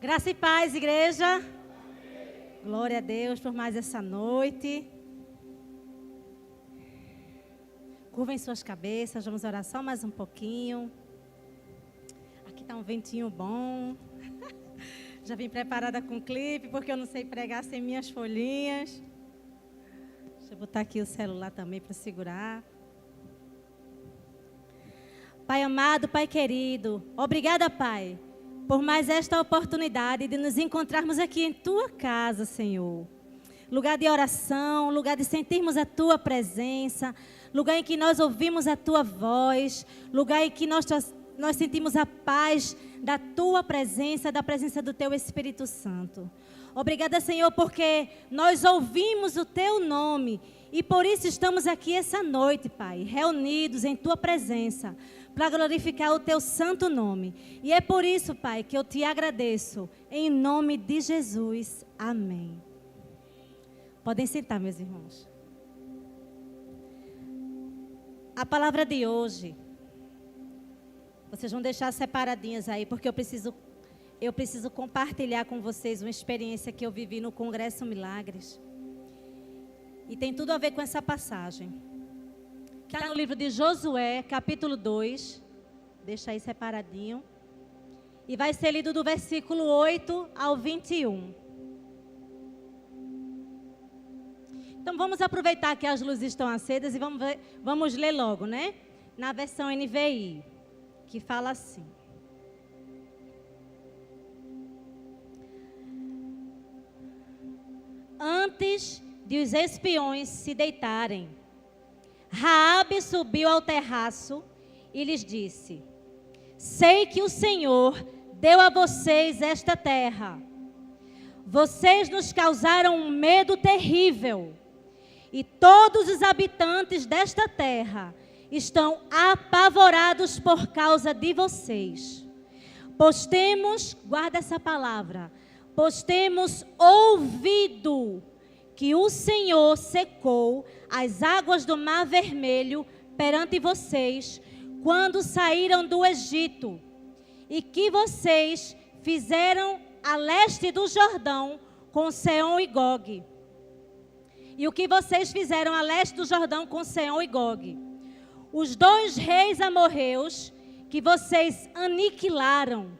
Graça e paz, igreja. Glória a Deus por mais essa noite. Curvem suas cabeças, vamos orar só mais um pouquinho. Aqui está um ventinho bom. Já vim preparada com clipe, porque eu não sei pregar sem minhas folhinhas. Deixa eu botar aqui o celular também para segurar. Pai amado, Pai querido, obrigada, Pai, por mais esta oportunidade de nos encontrarmos aqui em Tua casa, Senhor. Lugar de oração, lugar de sentirmos a Tua presença, lugar em que nós ouvimos a Tua voz, lugar em que nós sentimos a paz da Tua presença, da presença do Teu Espírito Santo. Obrigada, Senhor, porque nós ouvimos o Teu nome e por isso estamos aqui essa noite, Pai, reunidos em Tua presença, para glorificar o Teu santo nome. E é por isso, Pai, que eu Te agradeço, em nome de Jesus. Amém. Podem sentar, meus irmãos. A palavra de hoje, vocês vão deixar separadinhas aí, porque eu preciso compartilhar com vocês uma experiência que eu vivi no Congresso Milagres. E tem tudo a ver com essa passagem. Está no livro de Josué, capítulo 2. Deixa aí separadinho. E vai ser lido do versículo 8 ao 21. Então vamos aproveitar que as luzes estão acesas e vamos ler logo, né? Na versão NVI, que fala assim. Antes de os espiões se deitarem, Raabe subiu ao terraço e lhes disse: sei que o Senhor deu a vocês esta terra. Vocês nos causaram um medo terrível. E todos os habitantes desta terra estão apavorados por causa de vocês. Pois temos, guarda essa palavra, pois temos ouvido que o Senhor secou as águas do Mar Vermelho perante vocês, quando saíram do Egito, e que vocês fizeram a leste do Jordão com Seom e Gog. E o que vocês fizeram a leste do Jordão com Seom e Gog? Os dois reis amorreus que vocês aniquilaram.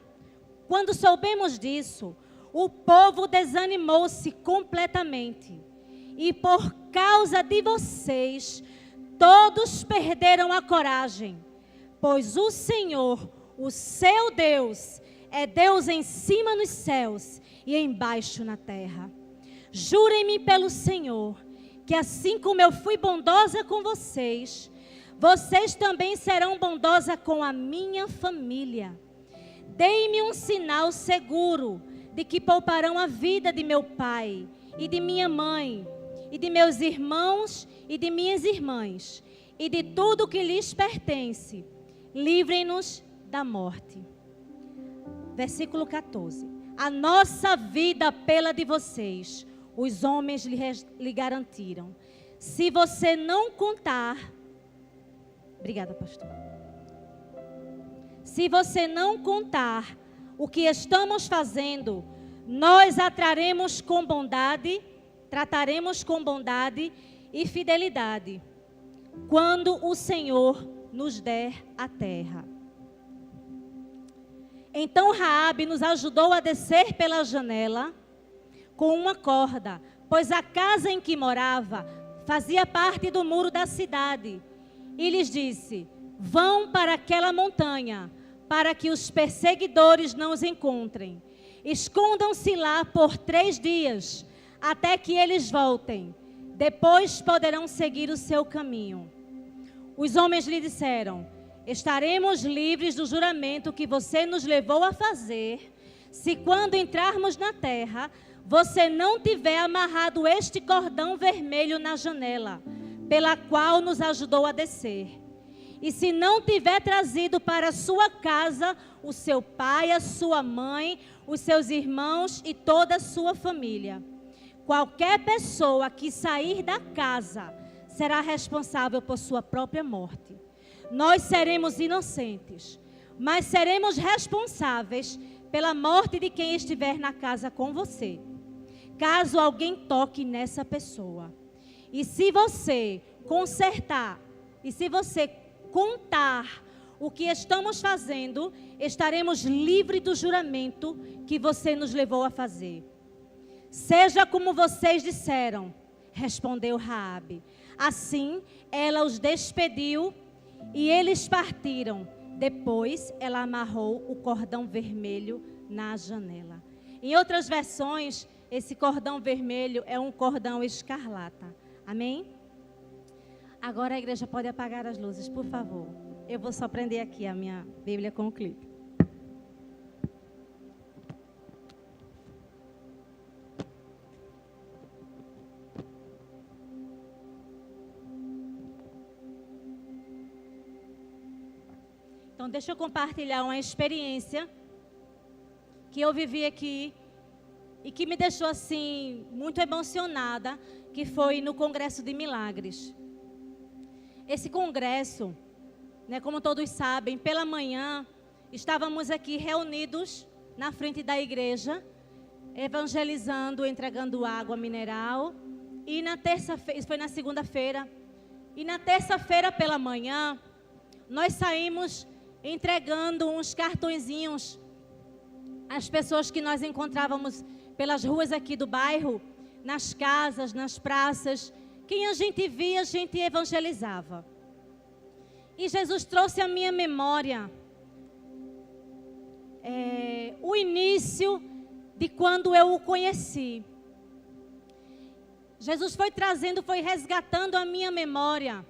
Quando soubemos disso, o povo desanimou-se completamente. E por causa de vocês, todos perderam a coragem. Pois o Senhor, o seu Deus, é Deus em cima nos céus e embaixo na terra. Jurem-me pelo Senhor, que assim como eu fui bondosa com vocês, vocês também serão bondosa com a minha família. Deem-me um sinal seguro de que pouparão a vida de meu pai e de minha mãe, e de meus irmãos e de minhas irmãs, e de tudo que lhes pertence. Livrem-nos da morte. Versículo 14. A nossa vida pela de vocês, os homens lhe garantiram. Se você não contar... Obrigada, pastor. Se você não contar o que estamos fazendo, nós trataremos com bondade e fidelidade, quando o Senhor nos der a terra. Então Raabe nos ajudou a descer pela janela com uma corda, pois a casa em que morava fazia parte do muro da cidade. E lhes disse: vão para aquela montanha, para que os perseguidores não os encontrem. Escondam-se lá por 3 dias, até que eles voltem. Depois poderão seguir o seu caminho. Os homens lhe disseram: estaremos livres do juramento que você nos levou a fazer, se quando entrarmos na terra, você não tiver amarrado este cordão vermelho na janela, pela qual nos ajudou a descer. E se não tiver trazido para sua casa o seu pai, a sua mãe, os seus irmãos e toda a sua família. Qualquer pessoa que sair da casa será responsável por sua própria morte. Nós seremos inocentes, mas seremos responsáveis pela morte de quem estiver na casa com você, caso alguém toque nessa pessoa. E se você consertar, e se você contar o que estamos fazendo, estaremos livres do juramento que você nos levou a fazer. Seja como vocês disseram, respondeu Raabe. Assim, ela os despediu e eles partiram. Depois, ela amarrou o cordão vermelho na janela. Em outras versões, esse cordão vermelho é um cordão escarlata. Amém? Agora a igreja pode apagar as luzes, por favor. Eu vou só prender aqui a minha Bíblia com o clipe. Então, deixa eu compartilhar uma experiência que eu vivi aqui e que me deixou assim muito emocionada, que foi no Congresso de Milagres. Esse congresso, como todos sabem, pela manhã estávamos aqui reunidos na frente da igreja, evangelizando, entregando água mineral. E na terça-feira, isso foi na segunda-feira, e na terça-feira pela manhã, nós saímos entregando uns cartõezinhos às pessoas que nós encontrávamos pelas ruas aqui do bairro, nas casas, nas praças. Quem a gente via, a gente evangelizava. E Jesus trouxe à minha memória o início de quando eu o conheci. Jesus foi trazendo, foi resgatando a minha memória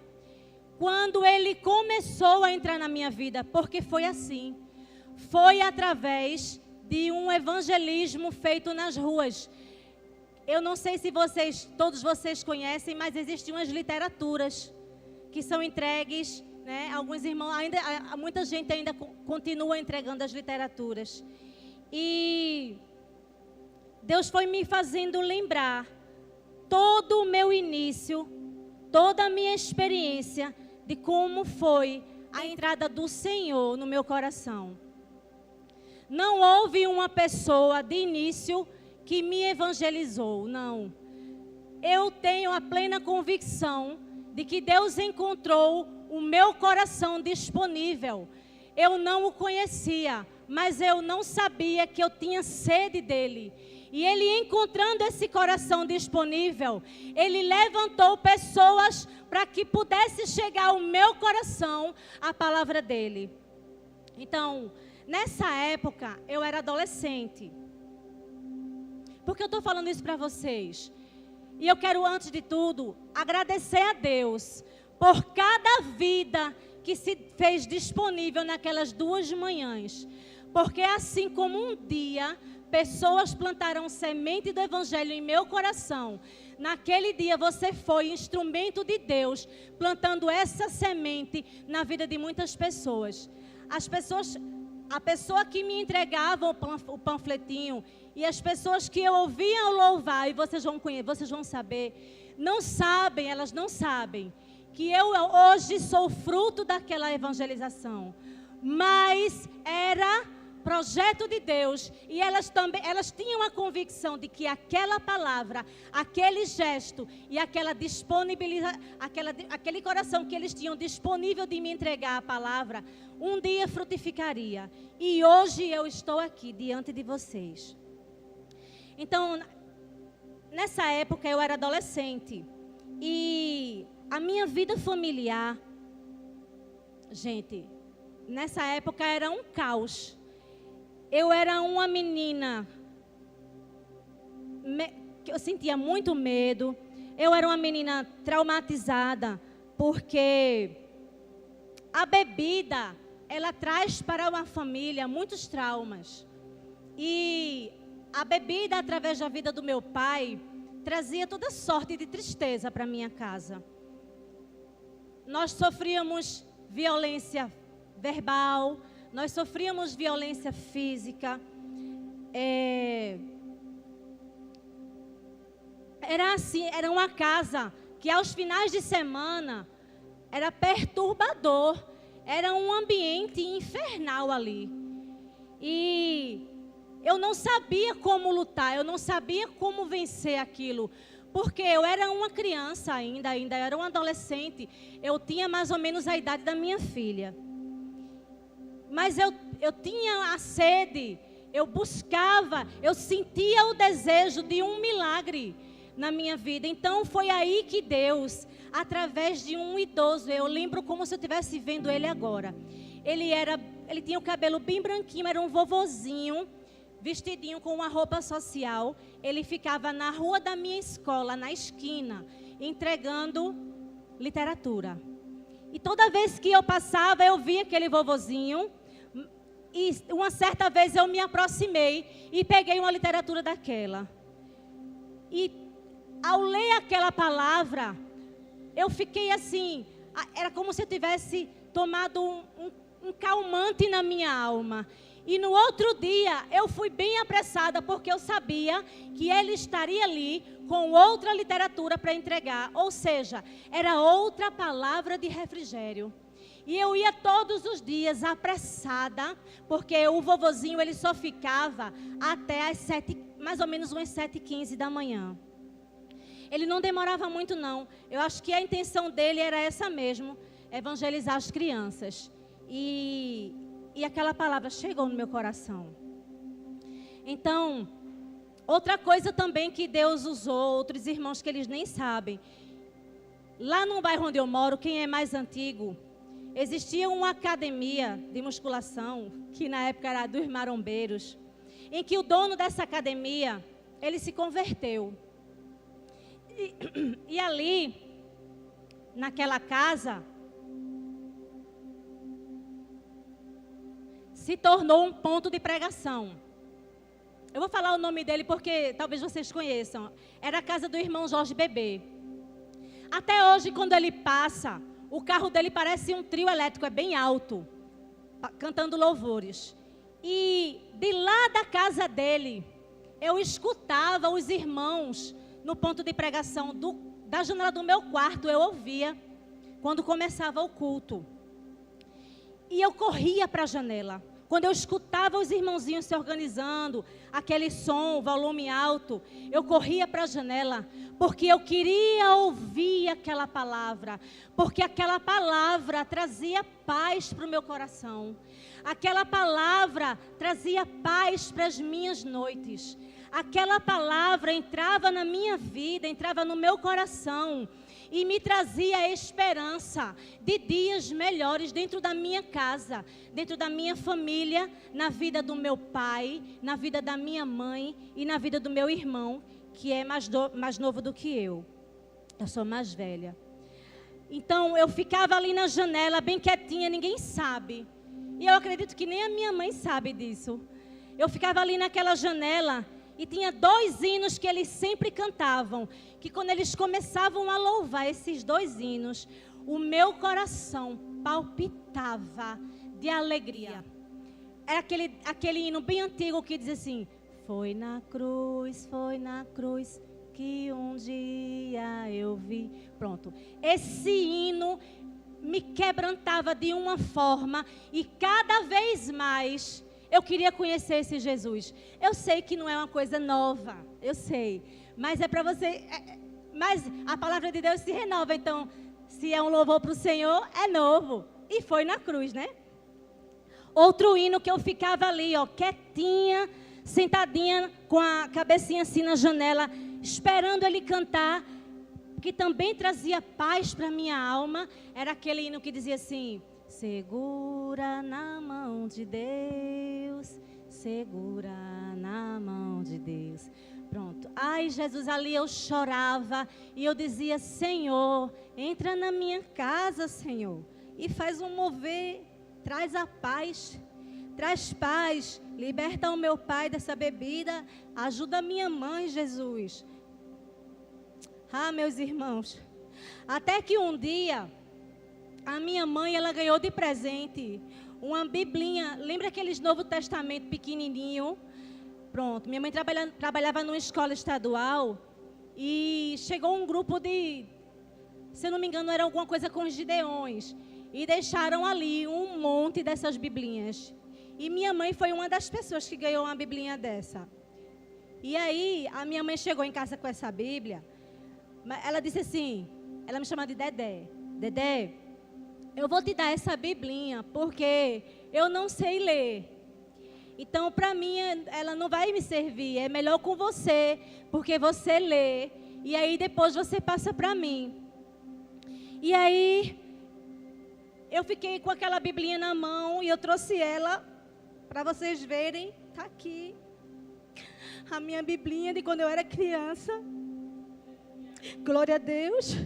quando Ele começou a entrar na minha vida, porque foi assim. Foi através de um evangelismo feito nas ruas. Eu não sei se todos vocês conhecem, mas existem umas literaturas que são entregues, alguns irmãos, muita gente ainda continua entregando as literaturas. E Deus foi me fazendo lembrar todo o meu início, toda a minha experiência de como foi a entrada do Senhor no meu coração. Não houve uma pessoa de início que me evangelizou, não. Eu tenho a plena convicção de que Deus encontrou o meu coração disponível. Eu não o conhecia, mas eu não sabia que eu tinha sede dele. E Ele, encontrando esse coração disponível, Ele levantou pessoas para que pudesse chegar ao meu coração a palavra dele. Então, nessa época, eu era adolescente. Por que eu estou falando isso para vocês? E eu quero, antes de tudo, agradecer a Deus por cada vida que se fez disponível naquelas 2 manhãs. Porque assim como um dia pessoas plantaram semente do Evangelho em meu coração, naquele dia você foi instrumento de Deus, plantando essa semente na vida de muitas pessoas. A pessoa que me entregava o panfletinho e as pessoas que eu ouvia louvar, e vocês vão saber, elas não sabem que eu hoje sou fruto daquela evangelização. Mas era projeto de Deus, e elas tinham a convicção de que aquela palavra, aquele gesto e aquela disponibilidade, aquele coração que eles tinham disponível de me entregar a palavra, um dia frutificaria. E hoje eu estou aqui diante de vocês. Então, nessa época eu era adolescente e a minha vida familiar, gente, nessa época era um caos. Eu era uma menina que eu sentia muito medo. Eu era uma menina traumatizada, porque a bebida, ela traz para uma família muitos traumas. E a bebida, através da vida do meu pai, trazia toda sorte de tristeza para minha casa. Nós sofríamos violência verbal, nós sofríamos violência física. Era assim, era uma casa que aos finais de semana era perturbador. Era um ambiente infernal ali. E eu não sabia como lutar, eu não sabia como vencer aquilo. Porque eu era uma criança ainda era uma adolescente. Eu tinha mais ou menos a idade da minha filha. Mas eu tinha a sede, eu buscava, eu sentia o desejo de um milagre na minha vida. Então foi aí que Deus, através de um idoso, eu lembro como se eu estivesse vendo ele agora. Ele tinha o cabelo bem branquinho, era um vovozinho, vestidinho com uma roupa social. Ele ficava na rua da minha escola, na esquina, entregando literatura. E toda vez que eu passava, eu via aquele vovozinho. E uma certa vez eu me aproximei e peguei uma literatura daquela. E ao ler aquela palavra, eu fiquei assim, era como se eu tivesse tomado um calmante na minha alma. E no outro dia, eu fui bem apressada, porque eu sabia que ele estaria ali com outra literatura para entregar. Ou seja, era outra palavra de refrigério. E eu ia todos os dias apressada, porque o vovozinho ele só ficava até as 7, mais ou menos umas 7h15 da manhã. Ele não demorava muito não. Eu acho que a intenção dele era essa mesmo, evangelizar as crianças. E aquela palavra chegou no meu coração. Então, outra coisa também que Deus usou, outros irmãos que eles nem sabem. Lá no bairro onde eu moro, quem é mais antigo, existia uma academia de musculação, que na época era dos marombeiros, em que o dono dessa academia, ele se converteu. E ali, naquela casa, se tornou um ponto de pregação. Eu vou falar o nome dele porque talvez vocês conheçam. Era a casa do irmão Jorge Bebê. Até hoje, quando ele passa, o carro dele parece um trio elétrico, é bem alto, cantando louvores. E de lá da casa dele, eu escutava os irmãos no ponto de pregação, da janela do meu quarto, eu ouvia quando começava o culto. E eu corria para a janela. Quando eu escutava os irmãozinhos se organizando, aquele som, volume alto, eu corria para a janela, porque eu queria ouvir aquela palavra, porque aquela palavra trazia paz para o meu coração. Aquela palavra trazia paz para as minhas noites. Aquela palavra entrava na minha vida, entrava no meu coração e me trazia esperança de dias melhores dentro da minha casa, dentro da minha família, na vida do meu pai, na vida da minha mãe e na vida do meu irmão, que é mais novo do que eu. Eu sou mais velha. Então eu ficava ali na janela, bem quietinha, ninguém sabe. E eu acredito que nem a minha mãe sabe disso. Eu ficava ali naquela janela. E tinha 2 hinos que eles sempre cantavam, que quando eles começavam a louvar esses 2 hinos, o meu coração palpitava de alegria. Era aquele hino bem antigo que diz assim: foi na cruz que um dia eu vi. Pronto, esse hino me quebrantava de uma forma e cada vez mais eu queria conhecer esse Jesus. Eu sei que não é uma coisa nova, eu sei. Mas é para você... mas a palavra de Deus se renova. Então, se é um louvor para o Senhor, é novo. E foi na cruz, né? Outro hino que eu ficava ali, ó, quietinha, sentadinha, com a cabecinha assim na janela, esperando ele cantar, que também trazia paz para minha alma. Era aquele hino que dizia assim: segura na mão de Deus, segura na mão de Deus. Pronto. Ai, Jesus, ali eu chorava e eu dizia: Senhor, entra na minha casa, Senhor, e faz um mover, traz a paz, traz paz, liberta o meu pai dessa bebida, ajuda a minha mãe, Jesus. Ah, meus irmãos, até que um dia a minha mãe, ela ganhou de presente uma biblinha. Lembra aqueles Novo Testamento pequenininho? Pronto, minha mãe trabalhava numa escola estadual e chegou um grupo de, se eu não me engano, era alguma coisa com os gideões. E deixaram ali um monte dessas biblinhas. E minha mãe foi uma das pessoas que ganhou uma biblinha dessa. E aí, a minha mãe chegou em casa com essa Bíblia. Ela disse assim, ela me chama de Dedé. Dedé, eu vou te dar essa biblinha, porque eu não sei ler. Então, para mim, ela não vai me servir. É melhor com você, porque você lê. E aí, depois você passa para mim. E aí, eu fiquei com aquela biblinha na mão e eu trouxe ela para vocês verem. Está aqui a minha biblinha de quando eu era criança. Glória a Deus.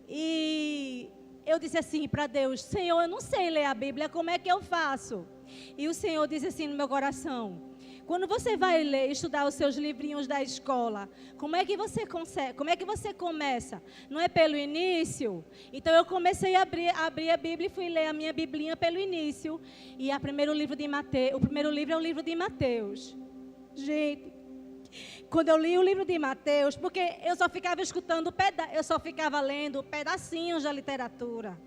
E eu disse assim para Deus, Senhor, eu não sei ler a Bíblia, como é que eu faço? E o Senhor disse assim no meu coração, quando você vai ler, estudar os seus livrinhos da escola, como é que você consegue? Como é que você começa? Não é pelo início? Então eu comecei a abrir a Bíblia e fui ler a minha biblinha pelo início. E o primeiro livro é o livro de Mateus. Gente, quando eu li o livro de Mateus, porque eu só ficava lendo pedacinhos da literatura.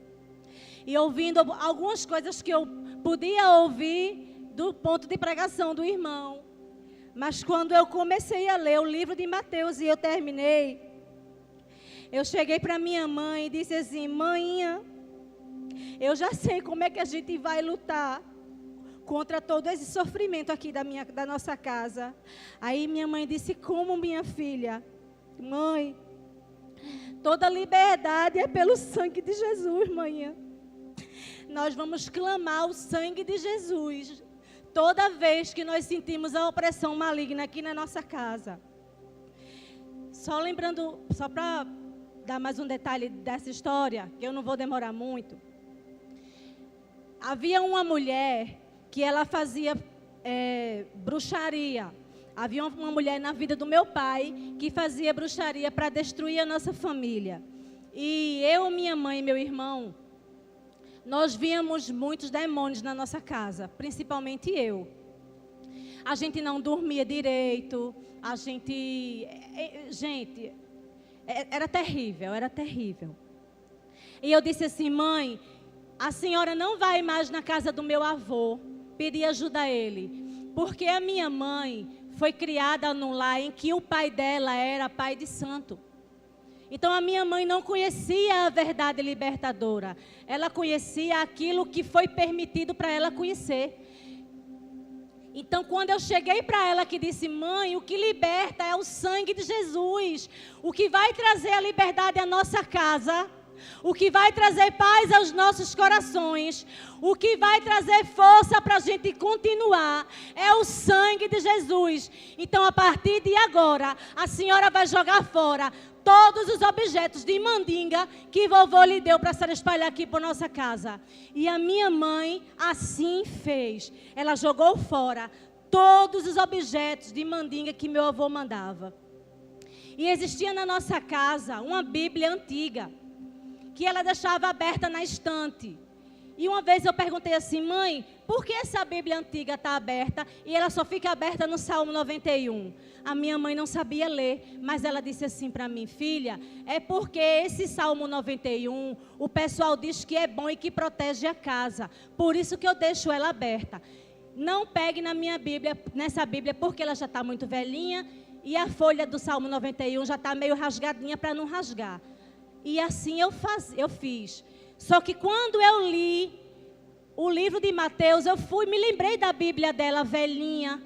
E ouvindo algumas coisas que eu podia ouvir do ponto de pregação do irmão. Mas quando eu comecei a ler o livro de Mateus e eu terminei, eu cheguei para minha mãe e disse assim, mãinha, eu já sei como é que a gente vai lutar contra todo esse sofrimento aqui da nossa casa. Aí minha mãe disse, como minha filha? Mãe, toda liberdade é pelo sangue de Jesus, manhã. Nós vamos clamar o sangue de Jesus toda vez que nós sentimos a opressão maligna aqui na nossa casa. Só lembrando, só para dar mais um detalhe dessa história, que eu não vou demorar muito. Havia uma mulher que ela fazia bruxaria. Havia uma mulher na vida do meu pai que fazia bruxaria para destruir a nossa família. E eu, minha mãe e meu irmão, nós víamos muitos demônios na nossa casa, principalmente eu. A gente não dormia direito, era terrível, era terrível. E eu disse assim, mãe, a senhora não vai mais na casa do meu avô pedir ajuda a ele, porque a minha mãe foi criada num lar em que o pai dela era pai de santo. Então a minha mãe não conhecia a verdade libertadora. Ela conhecia aquilo que foi permitido para ela conhecer. Então quando eu cheguei para ela que disse, mãe, o que liberta é o sangue de Jesus. O que vai trazer a liberdade à nossa casa, o que vai trazer paz aos nossos corações, o que vai trazer força para a gente continuar, é o sangue de Jesus. Então a partir de agora, a senhora vai jogar fora todos os objetos de mandinga que vovô lhe deu para se espalhar aqui por nossa casa. E a minha mãe assim fez. Ela jogou fora todos os objetos de mandinga que meu avô mandava. E existia na nossa casa uma Bíblia antiga, que ela deixava aberta na estante. E uma vez eu perguntei assim, mãe, por que essa Bíblia antiga está aberta e ela só fica aberta no Salmo 91? A minha mãe não sabia ler, mas ela disse assim para mim, filha, é porque esse Salmo 91, o pessoal diz que é bom e que protege a casa. Por isso que eu deixo ela aberta. Não pegue na minha Bíblia, nessa Bíblia, porque ela já está muito velhinha e a folha do Salmo 91 já está meio rasgadinha para não rasgar. E assim eu fiz. Só que quando eu li o livro de Mateus, me lembrei da Bíblia dela, velhinha.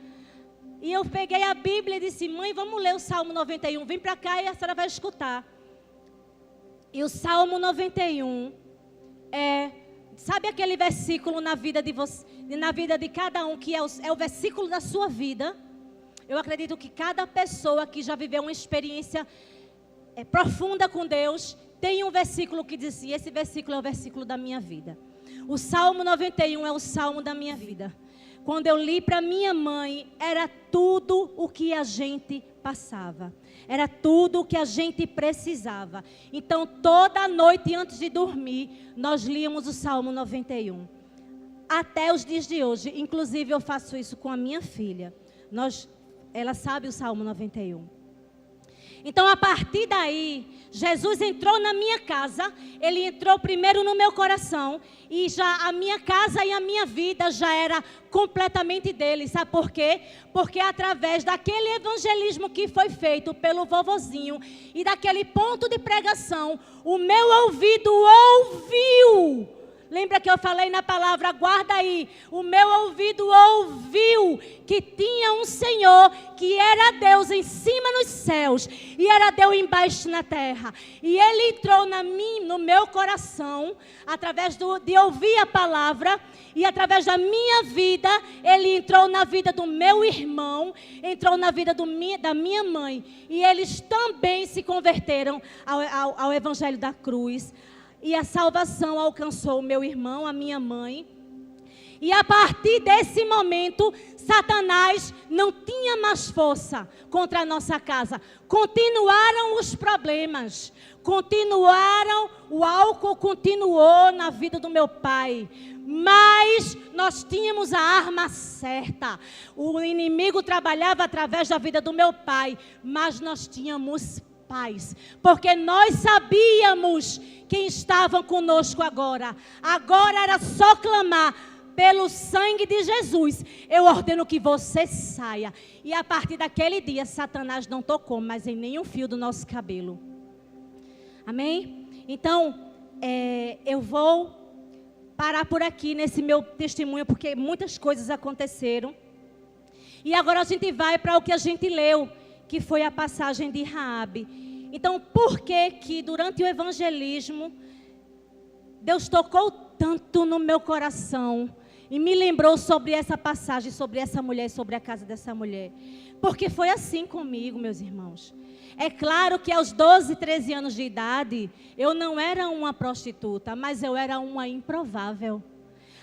E eu peguei a Bíblia e disse, mãe, vamos ler o Salmo 91. Vem para cá e a senhora vai escutar. E o Salmo 91 sabe aquele versículo na vida de você, na vida de cada um, que é o versículo da sua vida? Eu acredito que cada pessoa que já viveu uma experiência profunda com Deus, tem um versículo que diz assim, esse versículo é o versículo da minha vida. O Salmo 91 é o Salmo da minha vida. Quando eu li para minha mãe, era tudo o que a gente passava. Era tudo o que a gente precisava. Então, toda noite antes de dormir, nós líamos o Salmo 91. Até os dias de hoje. Inclusive, eu faço isso com a minha filha. Ela sabe o Salmo 91. Então, a partir daí, Jesus entrou na minha casa, Ele entrou primeiro no meu coração, e já a minha casa e a minha vida já era completamente dele. Sabe por quê? Porque através daquele evangelismo que foi feito pelo vovozinho e daquele ponto de pregação, o meu ouvido ouviu. Lembra que eu falei na palavra, guarda aí, o meu ouvido ouviu que tinha um Senhor que era Deus em cima nos céus e era Deus embaixo na terra. E Ele entrou no meu coração, através de ouvir a palavra, e através da minha vida, Ele entrou na vida do meu irmão, entrou na vida da minha mãe. E eles também se converteram ao Evangelho da Cruz. E a salvação alcançou o meu irmão, a minha mãe. E a partir desse momento, Satanás não tinha mais força contra a nossa casa. Continuaram os problemas. Continuaram, o álcool continuou na vida do meu pai. Mas nós tínhamos a arma certa. O inimigo trabalhava através da vida do meu pai. Mas nós tínhamos paz, porque nós sabíamos quem estava conosco agora. Agora era só clamar pelo sangue de Jesus. Eu ordeno que você saia. E a partir daquele dia, Satanás não tocou mais em nenhum fio do nosso cabelo. Amém? Então, eu vou parar por aqui nesse meu testemunho, porque muitas coisas aconteceram. E agora a gente vai para o que a gente leu, que foi a passagem de Raabe. Então, por que durante o evangelismo, Deus tocou tanto no meu coração e me lembrou sobre essa passagem, sobre essa mulher, sobre a casa dessa mulher? Porque foi assim comigo, meus irmãos. É claro que aos 12, 13 anos de idade, eu não era uma prostituta, mas eu era uma improvável.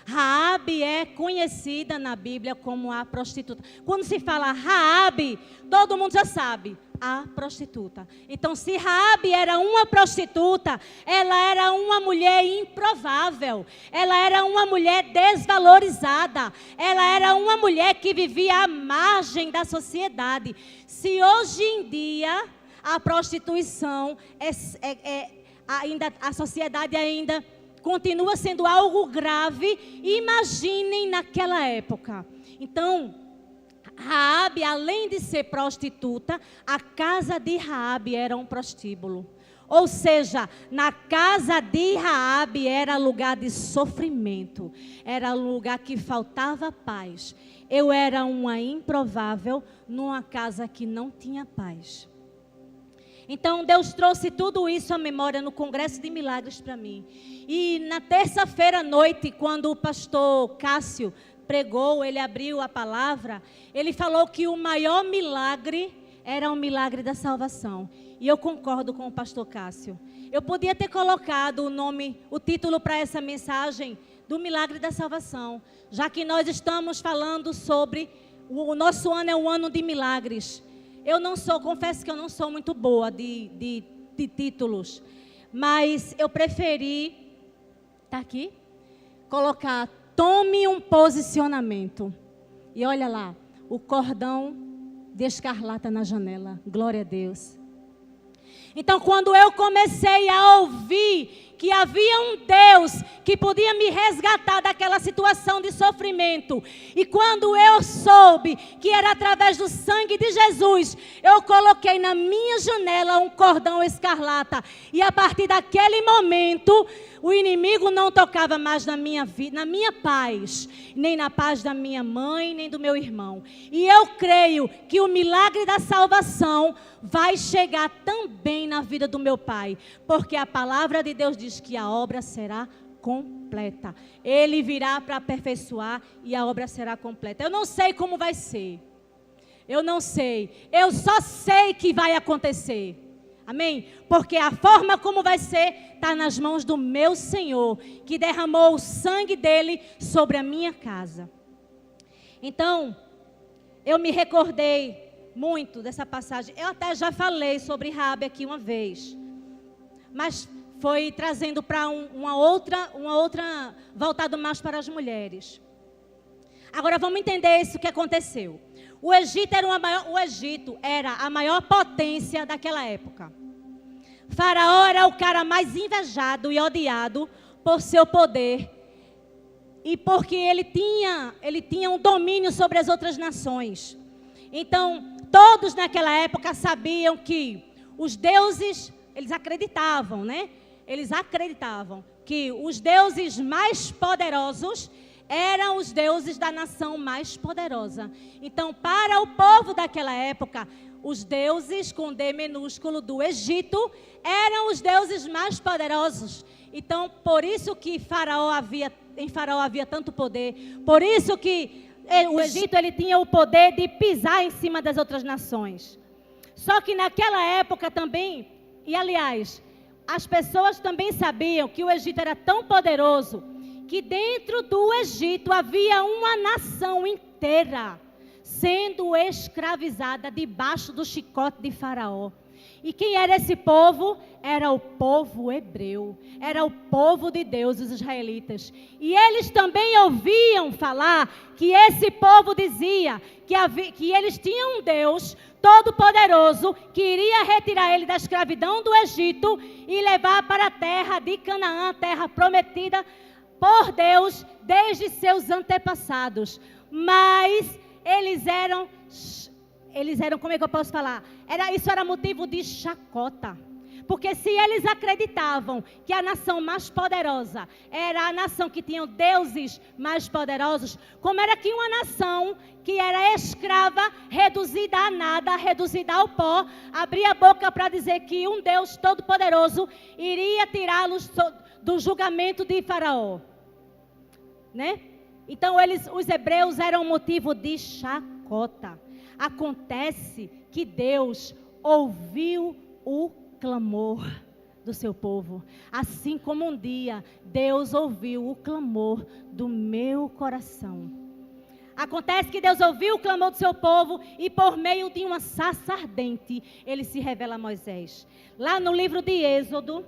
Raabe é conhecida na Bíblia como a prostituta. Quando se fala Raabe, todo mundo já sabe, a prostituta. Então, se Raabe era uma prostituta, ela era uma mulher improvável. Ela era uma mulher desvalorizada. Ela era uma mulher que vivia à margem da sociedade. Se hoje em dia a prostituição a sociedade ainda continua sendo algo grave, imaginem naquela época. Então, Raabe, além de ser prostituta, a casa de Raabe era um prostíbulo. Ou seja, na casa de Raabe era lugar de sofrimento, era lugar que faltava paz. Eu era uma improvável numa casa que não tinha paz. Então, Deus trouxe tudo isso à memória no Congresso de Milagres para mim. E na terça-feira à noite, quando o pastor Cássio pregou, ele abriu a palavra, ele falou que o maior milagre era o milagre da salvação. E eu concordo com o pastor Cássio. Eu podia ter colocado o título para essa mensagem do milagre da salvação, já que nós estamos falando sobre, o nosso ano é um ano de milagres. Confesso que eu não sou muito boa de títulos, mas eu preferi, tá aqui, colocar, tome um posicionamento. E olha lá, o cordão de escarlata na janela, glória a Deus. Então, quando eu comecei a ouvir que havia um Deus que podia me resgatar daquela situação de sofrimento, e quando eu soube que era através do sangue de Jesus, eu coloquei na minha janela um cordão escarlata, e a partir daquele momento, o inimigo não tocava mais na minha vida, na minha paz, nem na paz da minha mãe, nem do meu irmão. E eu creio que o milagre da salvação vai chegar também na vida do meu pai, porque a palavra de Deus diz que a obra será completa. Ele virá para aperfeiçoar e a obra será completa. Eu não sei como vai ser. Eu não sei. Eu só sei que vai acontecer. Amém? Porque a forma como vai ser está nas mãos do meu Senhor, que derramou o sangue dele sobre a minha casa. Então, eu me recordei muito dessa passagem. Eu até já falei sobre Raabe aqui uma vez, mas foi trazendo para uma outra, voltado mais para as mulheres. Agora vamos entender isso que aconteceu. O Egito era a maior potência daquela época. Faraó era o cara mais invejado e odiado por seu poder e porque ele tinha um domínio sobre as outras nações. Então, todos naquela época sabiam que os deuses, eles acreditavam, né? Eles acreditavam que os deuses mais poderosos eram os deuses da nação mais poderosa. Então, para o povo daquela época, os deuses com D minúsculo do Egito eram os deuses mais poderosos. Então, por isso que em Faraó havia tanto poder. Por isso que o Egito ele tinha o poder de pisar em cima das outras nações. Só que naquela época também, e aliás, as pessoas também sabiam que o Egito era tão poderoso que dentro do Egito havia uma nação inteira sendo escravizada debaixo do chicote de Faraó. E quem era esse povo? Era o povo hebreu, era o povo de Deus, os israelitas. E eles também ouviam falar que esse povo dizia que eles tinham um Deus todo-poderoso que iria retirar ele da escravidão do Egito e levar para a terra de Canaã, a terra prometida por Deus desde seus antepassados. Mas eles eram, como é que eu posso falar? Isso era motivo de chacota. Porque se eles acreditavam que a nação mais poderosa era a nação que tinha deuses mais poderosos, como era que uma nação que era escrava, reduzida a nada, reduzida ao pó, abria a boca para dizer que um Deus todo-poderoso iria tirá-los do julgamento de Faraó, né? Então os hebreus eram motivo de chacota. Acontece que Deus ouviu o clamor do seu povo, assim como um dia Deus ouviu o clamor do meu coração. Acontece que Deus ouviu o clamor do seu povo e por meio de uma sarça ardente ele se revela a Moisés. Lá no livro de Êxodo,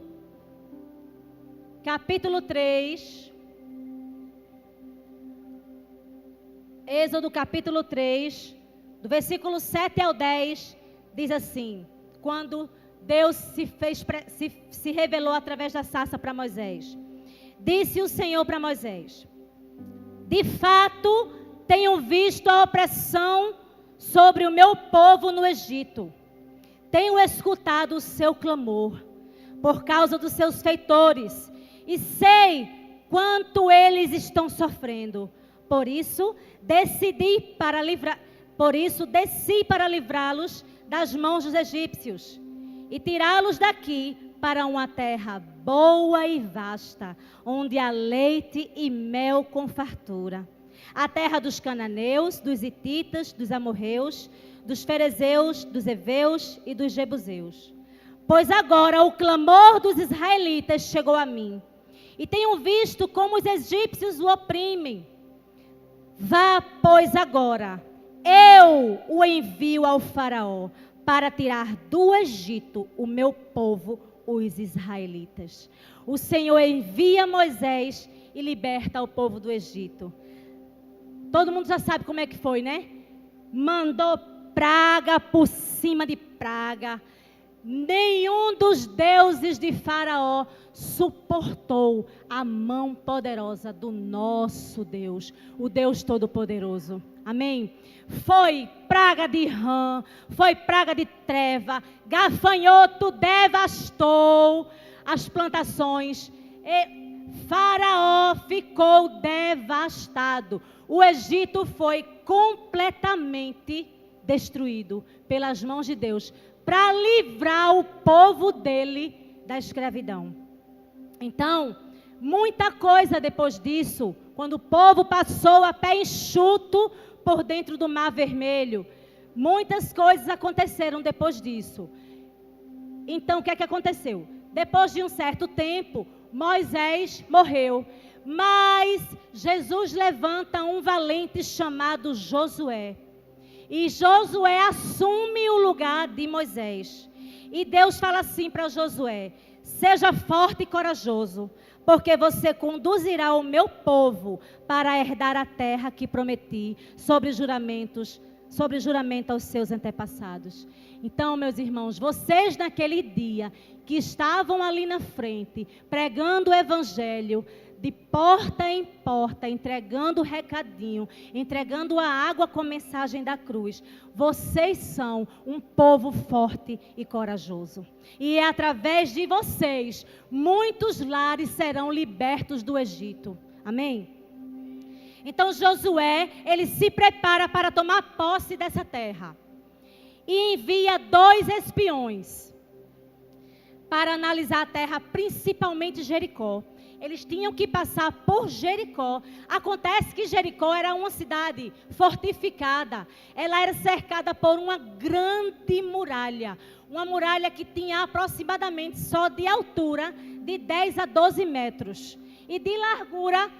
capítulo 3, Êxodo capítulo 3, do versículo 7 ao 10, diz assim: quando Deus se revelou através da sarça para Moisés. Disse o Senhor para Moisés: de fato, tenho visto a opressão sobre o meu povo no Egito. Tenho escutado o seu clamor por causa dos seus feitores e sei quanto eles estão sofrendo. Por isso, desci para livrá-los das mãos dos egípcios e tirá-los daqui para uma terra boa e vasta, onde há leite e mel com fartura. A terra dos cananeus, dos hititas, dos amorreus, dos ferezeus, dos heveus e dos jebuseus. Pois agora o clamor dos israelitas chegou a mim, e tenho visto como os egípcios o oprimem. Vá, pois, agora, eu o envio ao faraó, para tirar do Egito o meu povo, os israelitas. O Senhor envia Moisés e liberta o povo do Egito. Todo mundo já sabe como é que foi, né? Mandou praga por cima de praga. Nenhum dos deuses de Faraó suportou a mão poderosa do nosso Deus, o Deus Todo-Poderoso. Amém? Foi praga de rã, foi praga de treva, gafanhoto devastou as plantações. Faraó ficou devastado. O Egito foi completamente destruído pelas mãos de Deus, para livrar o povo dele da escravidão. Então, muita coisa depois disso, quando o povo passou a pé enxuto por dentro do Mar Vermelho, muitas coisas aconteceram depois disso. Então, o que é que aconteceu? Depois de um certo tempo, Moisés morreu, mas Jesus levanta um valente chamado Josué. E Josué assume o lugar de Moisés. E Deus fala assim para Josué: seja forte e corajoso, porque você conduzirá o meu povo para herdar a terra que prometi, sobre juramentos, sobre juramento aos seus antepassados. Então, meus irmãos, vocês naquele dia que estavam ali na frente, pregando o evangelho, de porta em porta, entregando o recadinho, entregando a água com a mensagem da cruz, vocês são um povo forte e corajoso. E é através de vocês, muitos lares serão libertos do Egito. Amém? Então Josué, ele se prepara para tomar posse dessa terra. E envia 2 espiões para analisar a terra, principalmente Jericó. Eles tinham que passar por Jericó. Acontece que Jericó era uma cidade fortificada. Ela era cercada por uma grande muralha. Uma muralha que tinha aproximadamente só de altura de 10 a 12 metros. E de largura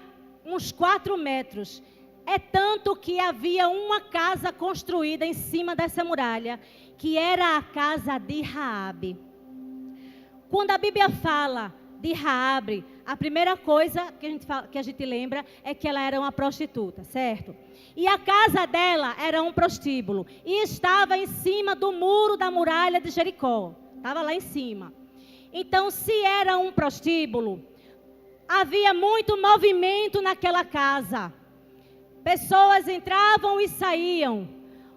uns 4 metros. É tanto que havia uma casa construída em cima dessa muralha, que era a casa de Raabe. Quando a Bíblia fala de Raabe, a primeira coisa que a gente lembra é que ela era uma prostituta, certo? E a casa dela era um prostíbulo. E estava em cima do muro da muralha de Jericó. Estava lá em cima. Então, se era um prostíbulo, havia muito movimento naquela casa. Pessoas entravam e saíam.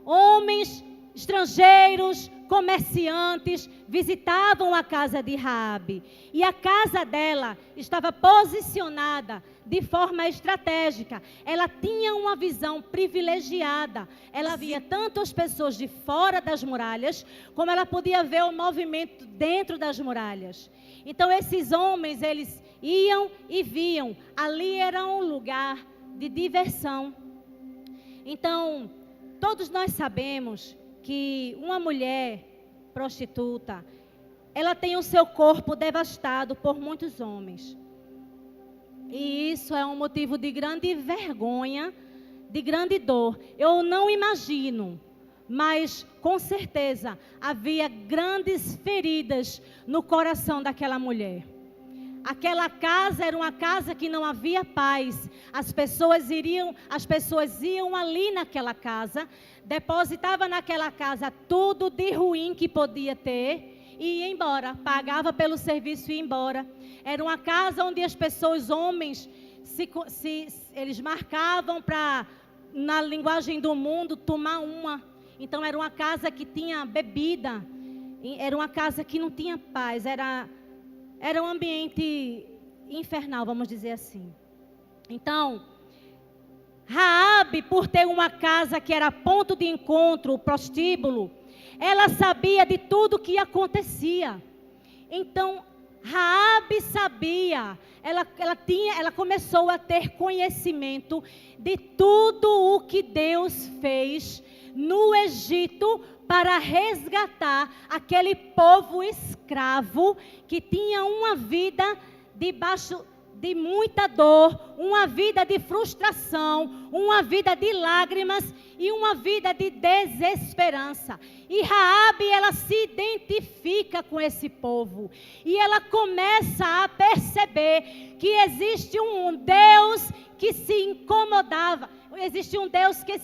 Homens, estrangeiros, comerciantes visitavam a casa de Raabe. E a casa dela estava posicionada de forma estratégica. Ela tinha uma visão privilegiada. Ela via tanto as pessoas de fora das muralhas, como ela podia ver o movimento dentro das muralhas. Então esses homens, eles iam e viam. Ali era um lugar de diversão. Então, todos nós sabemos que uma mulher prostituta, ela tem o seu corpo devastado por muitos homens. E isso é um motivo de grande vergonha, de grande dor. Eu não imagino, mas com certeza havia grandes feridas no coração daquela mulher. Aquela casa era uma casa que não havia paz. As pessoas iam ali naquela casa, depositava naquela casa tudo de ruim que podia ter e ia embora. Pagava pelo serviço e ia embora. Era uma casa onde as pessoas, homens, eles marcavam para, na linguagem do mundo, tomar uma. Então era uma casa que tinha bebida. Era uma casa que não tinha paz. Era um ambiente infernal, vamos dizer assim. Então, Raabe, por ter uma casa que era ponto de encontro, o prostíbulo, ela sabia de tudo que acontecia. Então, Raabe sabia, ela começou a ter conhecimento de tudo o que Deus fez no Egito para resgatar aquele povo escravo que tinha uma vida debaixo de muita dor, uma vida de frustração, uma vida de lágrimas e uma vida de desesperança. E Raabe, ela se identifica com esse povo e ela começa a perceber que existe um Deus que se incomodava, existia um Deus que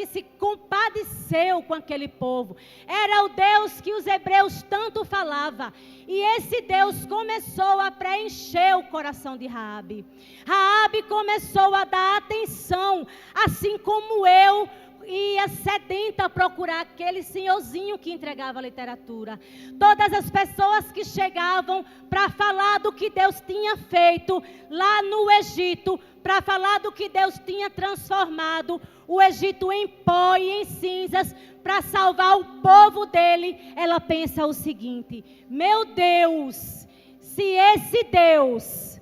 se compadeceu com aquele povo. Era o Deus que os hebreus tanto falavam. E esse Deus começou a preencher o coração de Raabe. Raabe começou a dar atenção, assim como eu ia sedenta a procurar aquele senhorzinho que entregava a literatura. Todas as pessoas que chegavam para falar do que Deus tinha feito lá no Egito, para falar do que Deus tinha transformado o Egito em pó e em cinzas, para salvar o povo dele, ela pensa o seguinte: meu Deus, se esse Deus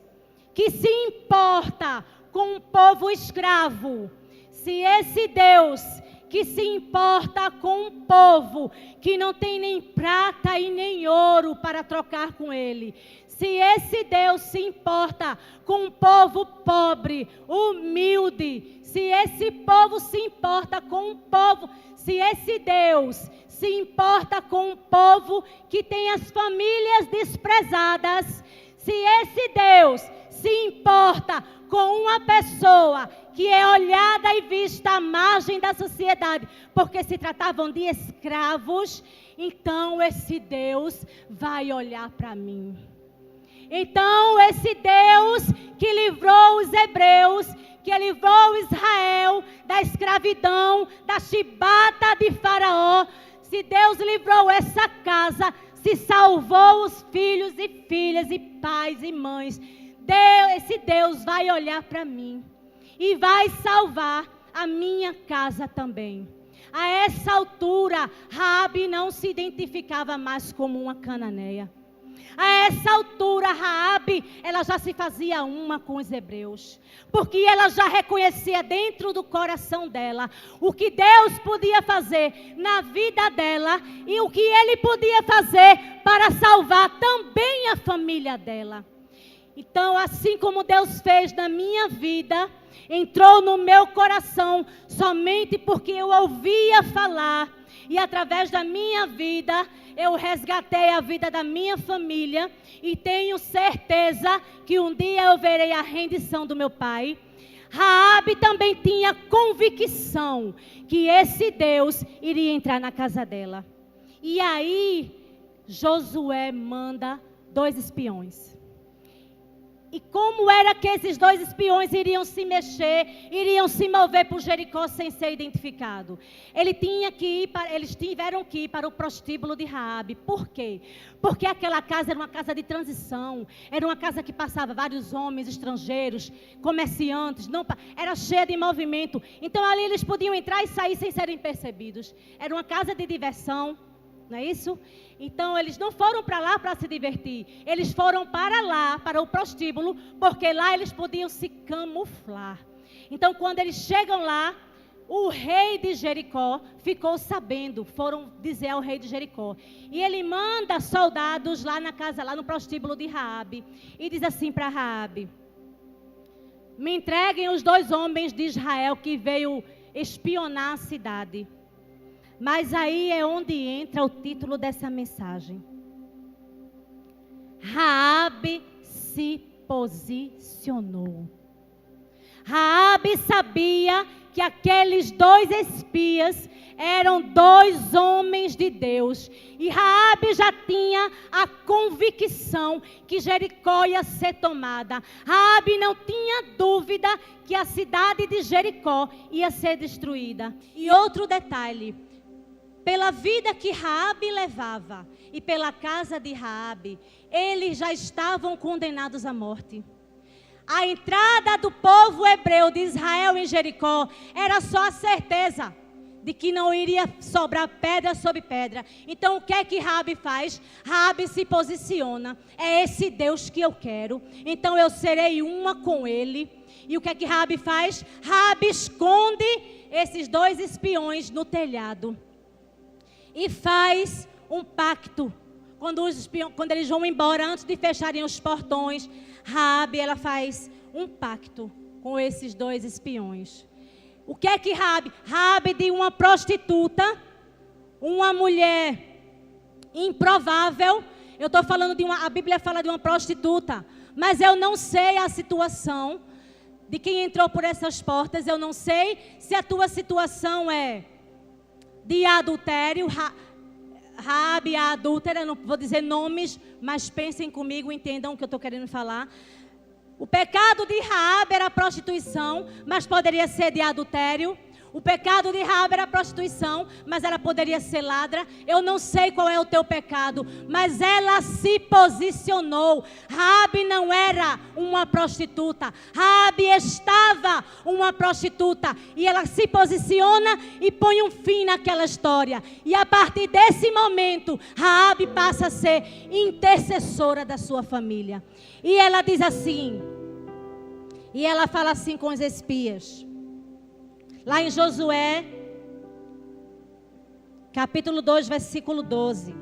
que se importa com um povo escravo, se esse Deus que se importa com um povo que não tem nem prata e nem ouro para trocar com ele, se esse Deus se importa com um povo pobre, humilde, se esse povo se importa com um povo, se esse Deus se importa com um povo que tem as famílias desprezadas, se esse Deus se importa com uma pessoa que é olhada e vista à margem da sociedade, porque se tratavam de escravos, então esse Deus vai olhar para mim. Então esse Deus que livrou os hebreus, que livrou Israel da escravidão, da chibata de Faraó, se Deus livrou essa casa, se salvou os filhos e filhas e pais e mães, esse Deus vai olhar para mim e vai salvar a minha casa também. A essa altura, Raabe não se identificava mais como uma cananeia. A essa altura, Raabe, ela já se fazia uma com os hebreus, porque ela já reconhecia dentro do coração dela o que Deus podia fazer na vida dela e o que Ele podia fazer para salvar também a família dela. Então, assim como Deus fez na minha vida, entrou no meu coração somente porque eu ouvia falar. E através da minha vida, eu resgatei a vida da minha família. E tenho certeza que um dia eu verei a rendição do meu pai. Raabe também tinha convicção que esse Deus iria entrar na casa dela. E aí, Josué manda 2 espiões. E como era que esses 2 espiões iriam se mexer, iriam se mover por Jericó sem ser identificado? Eles tiveram que ir para o prostíbulo de Raabe. Por quê? Porque aquela casa era uma casa de transição, era uma casa que passava vários homens estrangeiros, comerciantes, era cheia de movimento. Então ali eles podiam entrar e sair sem serem percebidos. Era uma casa de diversão. Não é isso? Então eles não foram para lá para se divertir. Eles foram para lá, para o prostíbulo, porque lá eles podiam se camuflar. Então quando eles chegam lá, o rei de Jericó ficou sabendo, foram dizer ao rei de Jericó. E ele manda soldados lá na casa, lá no prostíbulo de Raabe, e diz assim para Raabe: me entreguem os 2 homens de Israel que veio espionar a cidade. Mas aí é onde entra o título dessa mensagem. Raabe se posicionou. Raabe sabia que aqueles 2 espias eram 2 homens de Deus. E Raabe já tinha a convicção que Jericó ia ser tomada. Raabe não tinha dúvida que a cidade de Jericó ia ser destruída. E outro detalhe: pela vida que Raabe levava e pela casa de Raabe, eles já estavam condenados à morte. A entrada do povo hebreu de Israel em Jericó era só a certeza de que não iria sobrar pedra sobre pedra. Então o que é que Raabe faz? Raabe se posiciona: é esse Deus que eu quero, então eu serei uma com ele. E o que é que Raabe faz? Raabe esconde esses 2 espiões no telhado e faz um pacto. Quando eles vão embora, antes de fecharem os portões, Raabe, ela faz um pacto com esses 2 espiões. O que é que Raabe, de uma prostituta, uma mulher improvável, eu estou falando a Bíblia fala de uma prostituta, mas eu não sei a situação de quem entrou por essas portas. Eu não sei se a tua situação é de adultério. Raabe, a adúltera, não vou dizer nomes, mas pensem comigo, entendam o que eu estou querendo falar. O pecado de Raabe era a prostituição, mas poderia ser de adultério. O pecado de Raabe era a prostituição, mas ela poderia ser ladra. Eu não sei qual é o teu pecado, mas ela se posicionou. Raabe não era uma prostituta. Raabe estava uma prostituta. E ela se posiciona e põe um fim naquela história. E a partir desse momento, Raabe passa a ser intercessora da sua família. E ela diz assim, e ela fala assim com os espias. Lá em Josué, capítulo 2, versículo 12.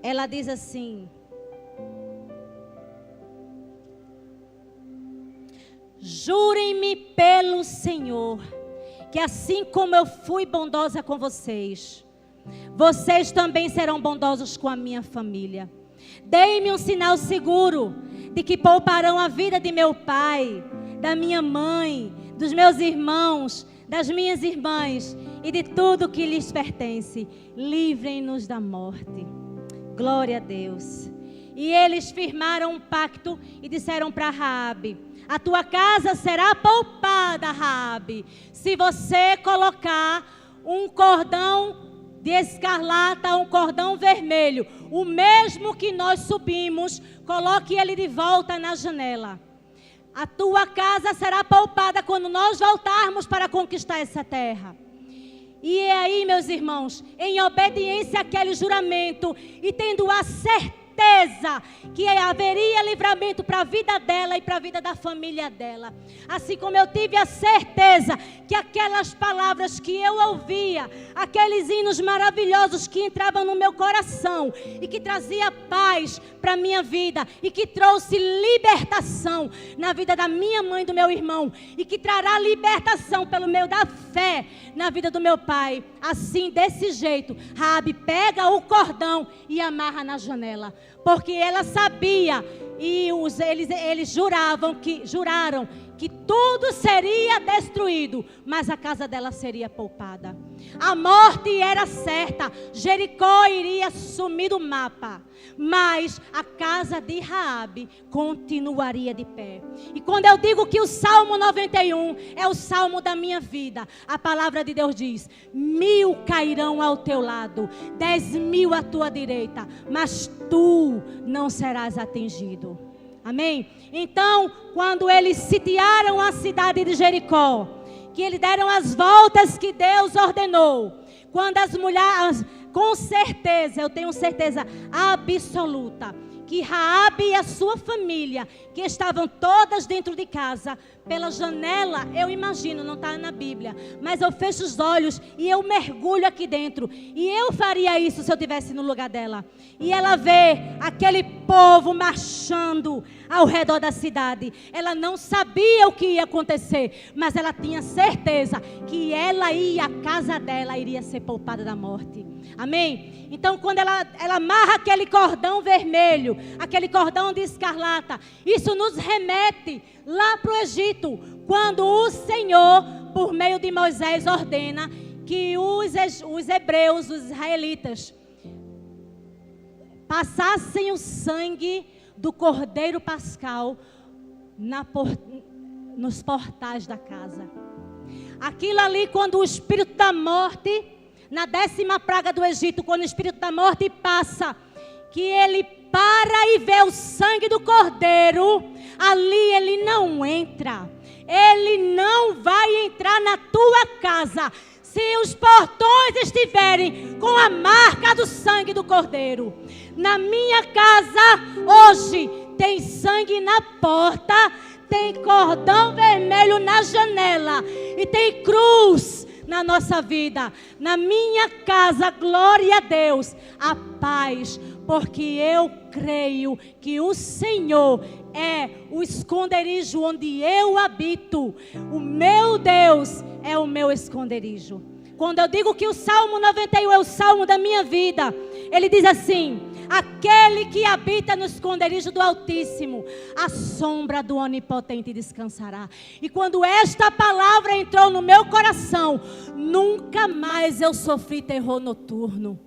Ela diz assim: jurem-me pelo Senhor, que assim como eu fui bondosa com vocês, vocês também serão bondosos com a minha família. Deem-me um sinal seguro de que pouparão a vida de meu pai, da minha mãe, dos meus irmãos, das minhas irmãs e de tudo que lhes pertence. Livrem-nos da morte. Glória a Deus. E eles firmaram um pacto e disseram para Raabe: a tua casa será poupada, Raabe, se você colocar um cordão de escarlata, um cordão vermelho, o mesmo que nós subimos, coloque ele de volta na janela. A tua casa será poupada quando nós voltarmos para conquistar essa terra. E é aí, meus irmãos, em obediência àquele juramento e tendo a certeza que haveria livramento para a vida dela e para a vida da família dela. Assim como eu tive a certeza que aquelas palavras que eu ouvia, aqueles hinos maravilhosos que entravam no meu coração e que trazia paz para a minha vida e que trouxe libertação na vida da minha mãe e do meu irmão e que trará libertação pelo meio da fé na vida do meu pai. Assim, desse jeito, Raabe pega o cordão e amarra na janela. Porque ela sabia e eles juraram que tudo seria destruído, mas a casa dela seria poupada. A morte era certa, Jericó iria sumir do mapa, mas a casa de Raabe continuaria de pé. E quando eu digo que o Salmo 91 é o salmo da minha vida, a palavra de Deus diz: 1000 cairão ao teu lado, 10.000 à tua direita, mas tu não serás atingido. Amém? Então, quando eles sitiaram a cidade de Jericó, que eles deram as voltas que Deus ordenou, quando as mulheres, com certeza, eu tenho certeza absoluta, que Raabe e a sua família, que estavam todas dentro de casa, pela janela, eu imagino, não está na Bíblia, mas eu fecho os olhos e eu mergulho aqui dentro, e eu faria isso se eu estivesse no lugar dela, e ela vê aquele povo marchando ao redor da cidade. Ela não sabia o que ia acontecer, mas ela tinha certeza que ela a casa dela iria ser poupada da morte. Amém? Então, quando ela amarra aquele cordão vermelho, aquele cordão de escarlata, isso nos remete lá para o Egito, quando o Senhor, por meio de Moisés, ordena que os hebreus, os israelitas, passassem o sangue do cordeiro pascal nos portais da casa. Aquilo ali, quando o espírito da morte, na 10ª praga do Egito, quando o espírito da morte passa, que ele para e vê o sangue do cordeiro, ali ele não entra. Ele não vai entrar na tua casa se os portões estiverem com a marca do sangue do cordeiro. Na minha casa hoje tem sangue na porta, tem cordão vermelho na janela e tem cruz na nossa vida. Na minha casa, glória a Deus, a paz, porque eu creio que o Senhor é o esconderijo onde eu habito. O meu Deus é o meu esconderijo. Quando eu digo que o Salmo 91 é o salmo da minha vida, ele diz assim: aquele que habita no esconderijo do Altíssimo, a sombra do Onipotente descansará. E quando esta palavra entrou no meu coração, nunca mais eu sofri terror noturno.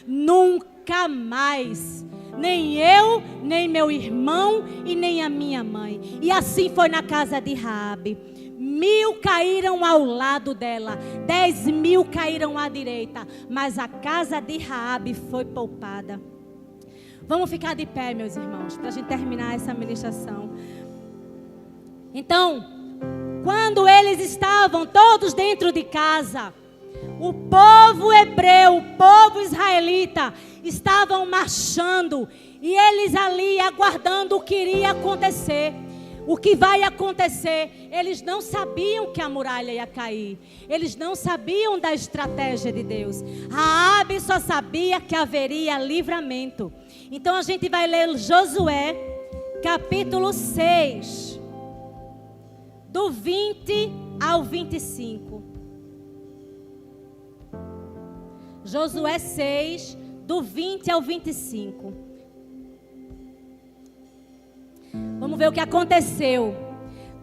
Nunca mais. Nem eu, nem meu irmão e nem a minha mãe. E assim foi na casa de Raabe. 1000 caíram ao lado dela, 10.000 caíram à direita, mas a casa de Raabe foi poupada. Vamos ficar de pé, meus irmãos, para a gente terminar essa ministração. Então, quando eles estavam todos dentro de casa, o povo hebreu, o povo israelita, estavam marchando, e eles ali aguardando o que iria acontecer. O que vai acontecer? Eles não sabiam que a muralha ia cair. Eles não sabiam da estratégia de Deus. Raabe só sabia que haveria livramento. Então a gente vai ler Josué, capítulo 6, do 20 ao 25. Josué 6, do 20 ao 25. Vamos ver o que aconteceu.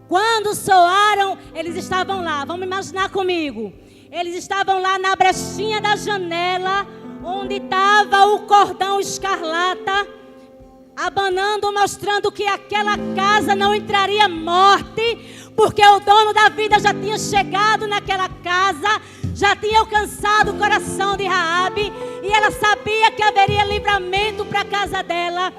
Quando soaram, eles estavam lá. Vamos imaginar comigo. Eles estavam lá na brechinha da janela, onde estava o cordão escarlata, abanando, mostrando que aquela casa não entraria morte, porque o dono da vida já tinha chegado naquela casa, já tinha alcançado o coração de Raabe, e ela sabia que haveria livramento para a casa dela.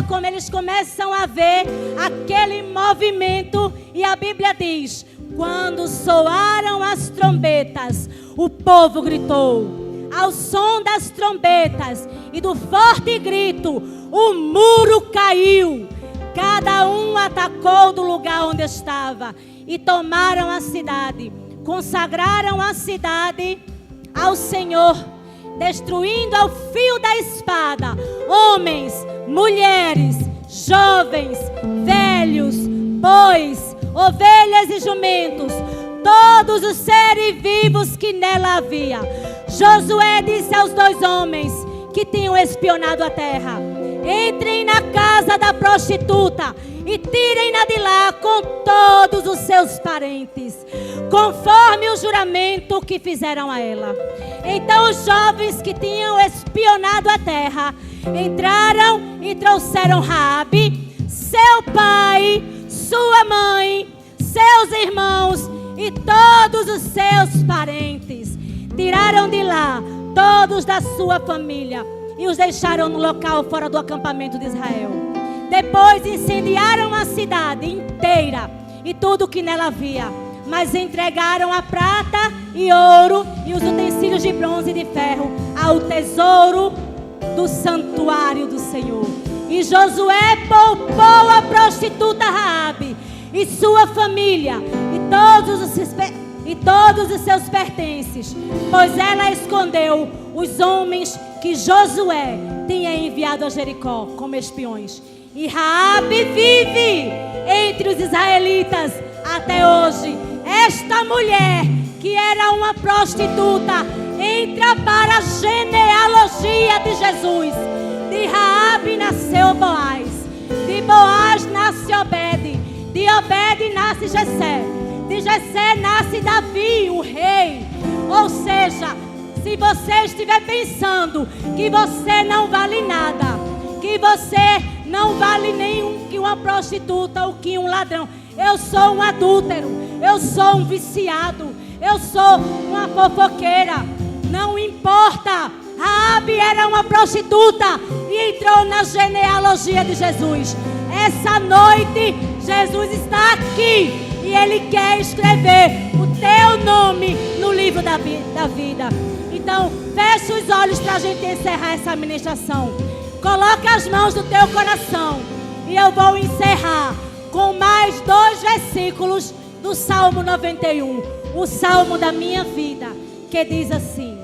Como eles começam a ver aquele movimento, e a Bíblia diz: quando soaram as trombetas, o povo gritou. Ao som das trombetas e do forte grito, o muro caiu. Cada um atacou do lugar onde estava e tomaram a cidade. Consagraram a cidade ao Senhor, destruindo ao fio da espada homens, mulheres, jovens, velhos, bois, ovelhas e jumentos, todos os seres vivos que nela havia. Josué disse aos 2 homens que tinham espionado a terra: entrem na casa da prostituta e tirem-na de lá com todos os seus parentes, conforme o juramento que fizeram a ela. Então os jovens que tinham espionado a terra entraram e trouxeram Raabe, seu pai, sua mãe, seus irmãos e todos os seus parentes. Tiraram de lá todos da sua família e os deixaram no local fora do acampamento de Israel. Depois incendiaram a cidade inteira e tudo que nela havia, mas entregaram a prata e ouro e os utensílios de bronze e de ferro ao tesouro do santuário do Senhor. E Josué poupou a prostituta Raabe e sua família e todos os seus pertences, pois ela escondeu os homens que Josué tinha enviado a Jericó como espiões. E Raabe vive entre os israelitas até hoje. Esta mulher, que era uma prostituta, entra para a genealogia de Jesus. De Raabe nasceu Boaz, de Boaz nasce Obed, de Obed nasce Jessé, de Jessé nasce Davi, o rei. Ou seja, se você estiver pensando que você não vale nada, que você não vale nem que uma prostituta ou que um ladrão, eu sou um adúltero, eu sou um viciado, eu sou uma fofoqueira, não importa. Raabe era uma prostituta e entrou na genealogia de Jesus. Essa noite Jesus está aqui e Ele quer escrever o teu nome no livro da vida. Então feche os olhos para a gente encerrar essa ministração. Coloca as mãos no teu coração e eu vou encerrar com mais 2 versículos do Salmo 91, o Salmo da minha vida, que diz assim.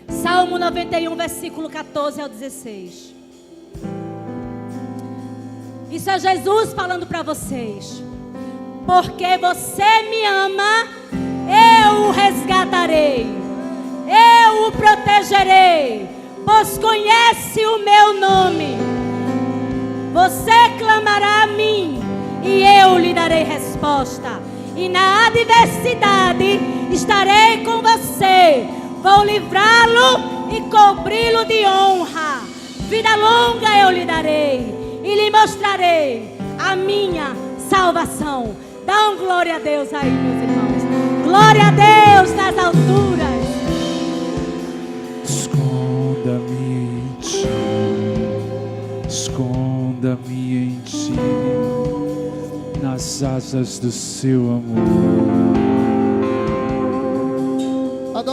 Salmo 91, versículo 14 ao 16. Isso é Jesus falando para vocês. Porque você me ama, eu o resgatarei, eu o protegerei, pois conhece o meu nome. Você clamará a mim e eu lhe darei resposta. E na adversidade estarei com você. Vou livrá-lo e cobri-lo de honra. Vida longa eu lhe darei e lhe mostrarei a minha salvação. Dá um glória a Deus aí, meus irmãos. Glória a Deus nas alturas. Esconda-me em ti, esconda-me em ti, nas asas do seu amor.